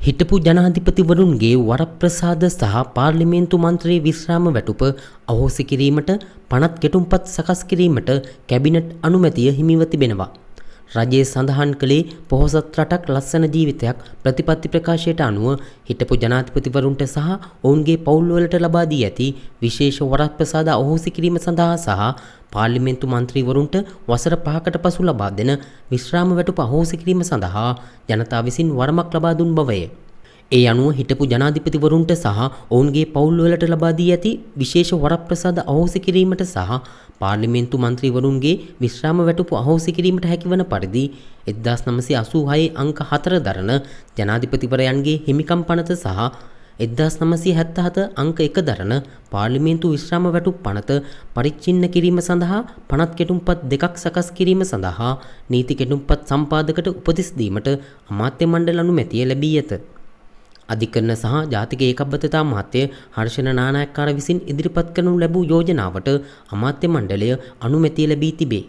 හිටපු ජනාධිපතිවරුන්ගේ වරප්‍රසාද සහ පාර්ලිමේන්තු මන්ත්‍රී විශ්‍රාම වැටුප අහෝසි කිරීමට පනත් කෙටුම්පත් සකස් කිරීමට කැබිනට් අනුමැතිය හිමිව තිබෙනවා. රජයේ සඳහන් කළේ පොහොසත් රටක් ලස්සන ජීවිතයක් ප්‍රතිපත්ති ප්‍රකාශයට අනුව හිටපු ජනාධිපතිවරුන්ට සහ ඔවුන්ගේ පවුල්වලට ලබා දී ඇති විශේෂ වරප්‍රසාද අහෝසි කිරීම සඳහා සහ පාර්ලිමේන්තු මන්ත්‍රීවරුන්ට වසර 5කට පසු ලබා දෙන විශ්‍රාම වැටුප අහෝසි කිරීම සඳහා ජනතාව විසින් වරමක් ලබා දුන් බවය. ඒ අනුව හිටපු ජනාධිපතිවරුන්ට සහ ඔවුන්ගේ පවුල්වලට ලබා දී ඇති විශේෂ වරප්‍රසාද අහෝසි කිරීමට සහ පාර්ලිමේන්තු මන්ත්‍රීවරුන්ගේ විශ්‍රාම වැටුප අහෝසි කිරීමට හැකිවන පරිදි 1986 අංක 4 දරන ජනාධිපතිවරයන්ගේ හිමිකම් පනත සහ 1977 අංක 1 දරන පාර්ලිමේන්තු විශ්‍රාම වැටුප් පනත පරිච්ඡින්න කිරීම සඳහා පනත් කෙටුම්පත් දෙකක් සකස් කිරීම සඳහා නීති කෙටුම්පත් සම්පාදකට උපදෙස් දීමට අමාත්‍ය මණ්ඩල අනුමැතිය ලැබී ඇත. අධිකරණ සහ ජාතික ඒකබ්බතතා අමාත්‍ය හර්ෂණ නානායක්කාර විසින් ඉදිරිපත් කරනු ලැබූ යෝජනාවට අමාත්‍ය මණ්ඩලය අනුමැතිය ලැබී තිබේ.